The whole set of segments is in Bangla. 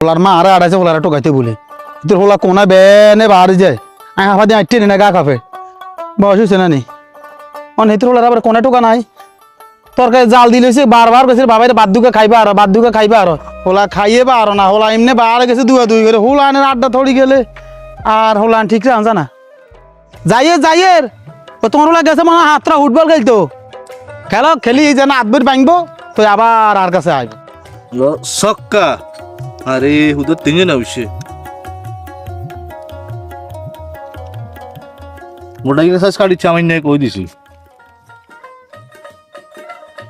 হোলার মা আরে আড়াইছে হোলারে টোকাইতে বলে তোর হোলা কোনা বেনে বাড়ি যায় আই হাফা দিয়ে আইটে না গা কাফে বয়স হয়েছে না নি অন হেতর হোলার আবার কোনা টোকা নাই তরকারি জাল দিলেছে বারবার গেছে বাবাই বাদ দুকে খাইবা আর হোলা খাইয়ে বা আর না হোলা এমনি বার গেছে দুই করে হোলা আনের আড্ডা থড়ি গেলে আর হোলা ঠিক রে আনজা না যাইয়ের ও তোমার হোলা গেছে মানে হাতরা ফুটবল খেলতো খেলো খেলি যেন আদবের ভাঙবো তো আবার আর কাছে আইব সক্কা আরে হুদর তিনজন না উঠছে মোটা গিয়ে সাজ কাটিচ্ছে আমি নিয়ে কই দিছি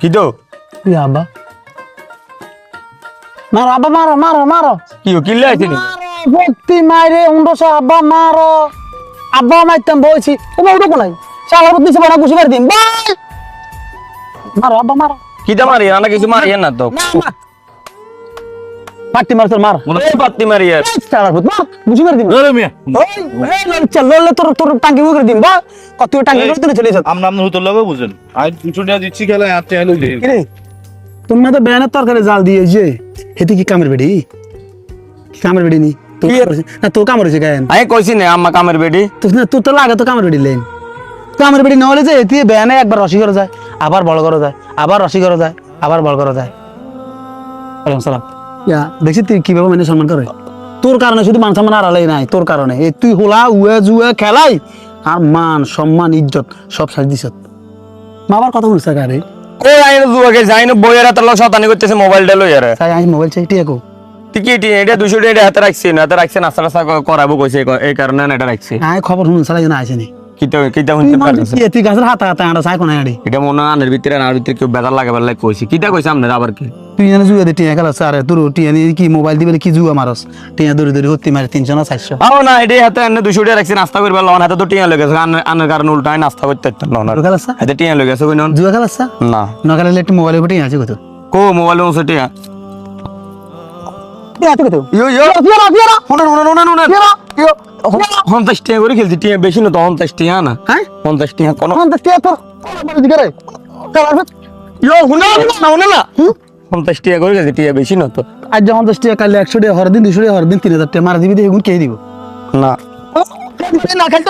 কি তো আব্বা মারো আব্বা মারো কি কিল্লে আইছিনি ভক্তি মাইরে উন্ডস আব্বা মারো আব্বা মাইতাম বলছি তুমি উঠো কোনাই শালার বুদ্ধি বড় গুছি মারি দিম বাই মারো আব্বা মারো কিটা মারি না কিছু মারি না তো পাটি মার তোর মার এই পাত্তি মারি আর শালার বুদ্ধি মার গুছি মারি দিম আরে মিয়া এই লল চল লল তোর টাঙ্গি করে দিম বা কত টাঙ্গি করে তুই চলে যা আমনা আমনা হুতর লাগে বুঝেন আই পিছুনিয়া দিচ্ছি খেলা হাতে আলো দে কি রে তুমি তো বেয়ানের তরকারি জাল দিয়ে যে হেতি কি কামের বেড়ি কামের বেড়ি নি না তোর কামড় হয়েছে গায়েন আমি কইছি না আম্মা কামের বেডি তুই তো লাগে তো কামের বেড়ি লেন কামের বেড়ি নহলে যে এটি বেয়ানে একবার রসি করে যায় আবার বড় করে যায় আবার রসি করে যায় আবার বড় করে যায় ওয়ালাইকুম সালাম ইয়া দেখছি তুই কিভাবে মানে সম্মান করে তোর কারণে শুধু মান সম্মান আড়ালেই নাই তোর কারণে এই তুই হোলা উয়ে জুয়ে খেলাই আর মান সম্মান ইজ্জত সব সাজ দিছ মা আবার কথা বলছে গারে কই আইনো জুয়াকে যাইনো বইয়ের হাতে লগ শতানি করতেছে মোবাইলটা লই আরে তাই আমি মোবাইল চাই টিয়া কো টিকিট এটা 200 টাকা হাতে রাখছি না হাতে রাখছে নাস্তা নাস্তা করাবো কইছে এই কারণে না এটা রাখছি আয় খবর শুনুন সালাই না আইছেনি কিটা শুনতে পারছ তুই গাছের হাতা হাতা আড়া চাই কোনা আড়ি এটা মনে আনের ভিতরে আর ভিতরে কেউ বেজার লাগাবার লাগে কইছি কিটা কইছে আপনারা আবার কি তুই জানে জুয়া দে টিয়া খেলা সারে তোর টিয়া নি কি মোবাইল দিবে কি জুয়া মারস টিয়া দৌড়ি হত্তি মারে 300 না 400 আও না এটা হাতে এনে 200 টাকা রাখছি নাস্তা করবে লন হাতে তো টিয়া লগে গেছে আনের কারণে উল্টায় নাস্তা করতে না না খেলা সা হাতে টিয়া লগে গেছে কই নন জুয়া খেলা সা না না খেলা লেট মোবাইল উপরে আছে কত কো মোবাইল মসে টিয়া টিয়া আছে কত ইয়ো ইয়ো টিয়া ইয়ো 50 টাকা করে খেলছি টিয়া বেশি না তো 50 টাকা না হ্যাঁ 50 টাকা কোন কোন টিয়া তোর বড় দিকে রে খেলা ইয়ো হুনা 50 টাকা করে খেলছি টিয়া বেশি না তো আজ যখন 10 টাকা কাল 100 টাকা হরদিন 200 টাকা হরদিন 3000 টাকা মার দিবি দেখুন কে দিব না না খেলতো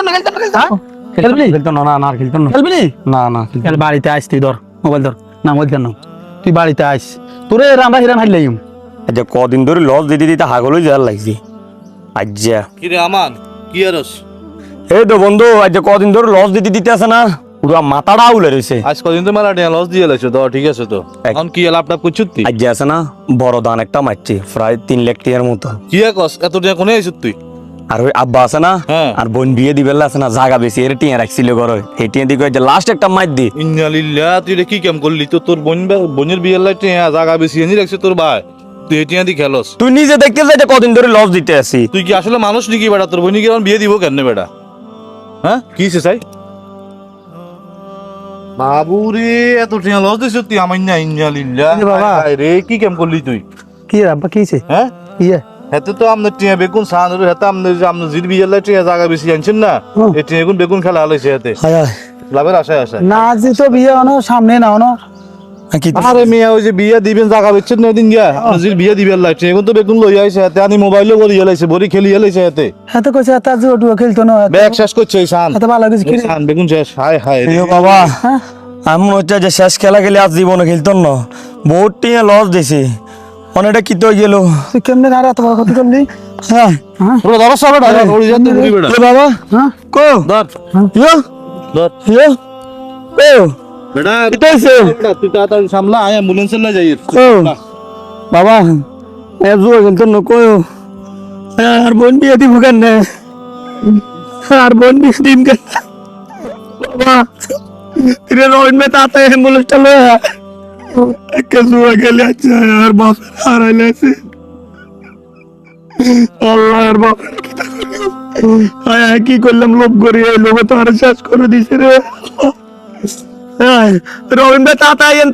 খেলবি খেলতো না না খেলতো না খেলবি না না কাল বাড়িতে আইস তুই ধর মোবাইল ধর না মোবাইল কেন তুই বাড়িতে আইস তোরে রামরা হিরান হাইলাইম আচ্ছা কদিন ধরে লস দিতে দিতে হাগলই যাওয়ার লাগছি আজ্জা কি রে আমান কি আরস এই তো বন্ধু আজ কদিন ধরে লস দিতে দিতে আছে না পুরো মাথাটা উলে রয়েছে আজ কদিন তো মেলা টিয়া লস দিয়ে লাইছো তো ঠিক আছে তো এখন কি ল্যাপটপ করছিস তুই আজ আছে না বড় দান একটা মারছে প্রায় 3 লাখ টাকার মতো কি কস এত টিয়া কোনে আইছিস তুই আর ওই আব্বা আছে না হ্যাঁ। আর বোন বিয়ে দিবে আছে না জায়গা বেশি এর টিয়া রাখছিল ঘরে এই টিয়া দিকে লাস্ট একটা মার দি ইন্নালিল্লাহ তুই রে কি কাম করলি তো তোর বোনের বিয়ের লাই টিয়া জায়গা বেশি এনে রাখছে তোর ভাই তুই এই টিয়া দি খেলস তুই নিজে দেখতে যাই কদিন ধরে লস দিতে আসি তুই কি আসলে মানুষ নাকি বেটা তোর বোনকে এখন বিয়ে দিব কেন বেটা হ্যাঁ কি সে চাই বাবুরে এত টিয়া লস দিছ তুই আমার না ইন্নালিল্লাহ এ বাবা। হায় রে কি কাম করলি তুই কি রে আব্বা কিছে হ্যাঁ ইয়ে হেতে তো আপনার টিয়া বেগুন সাহানোর হেতে আপনার জির বিয়ের লাই টিয়া জায়গা বেশি আনছেন না এই টিয়া বেগুন খেলা হলাইছে হেতে হায় হায় লাভের আশায় আশায় না যে তো বিয়ে অন সামনে না অন আরে মিয়া ওই যে বিয়া দিবেন জায়গা বেচছেন না দিন গিয়া আপনার বিয়া দিবেন লাইছে এখন তো বেগুন লই আইছে হাতে আমি মোবাইলও বলি লাইছে বড়ি খেলি লাইছে হাতে হাতে কইছে তার যে ওটু খেলতো না ব্যাগ শেষ করছে এই সান হাতে ভালো কিছু কি সান বেগুন শেষ হায় হায় রে। এ বাবা হ্যাঁ আমি হচ্ছে যে শেষ খেলা খেলে আজ জীবনে খেলতাম না বহুত টিয়া লস দিছি অনেকটা কি তো গেল তুই কেমনে না এত বড় ক্ষতি করলি হ্যাঁ হ্যাঁ ওরে ধরো সব ডাইরেক্ট ওরে যাতে ঘুরি বেড়া এ বাবা হ্যাঁ কো ধর ইয়ো ধর ইয়ো কো বেটা কিতাইছে বেটা তুই তাড়াতাড়ি সামলা আয় অ্যাম্বুলেন্সে লই যাই কো বাবা এ জুয়া খেলতাম না কো আর বোন বিয়ে দিব কেন আর বোন বিয়ে দিন কেন বাবা রে রোড মে তাতে এম্বুলেন্সটা লয়া কে জুয়া খেলে আছে আর বাপ হারাইলে আছে আল্লাহ আর বাপ কি করলাম লোভ করি এই লোভে তো আর শেষ করে দিছে রে রবীন্দ্র তাতাইয়েন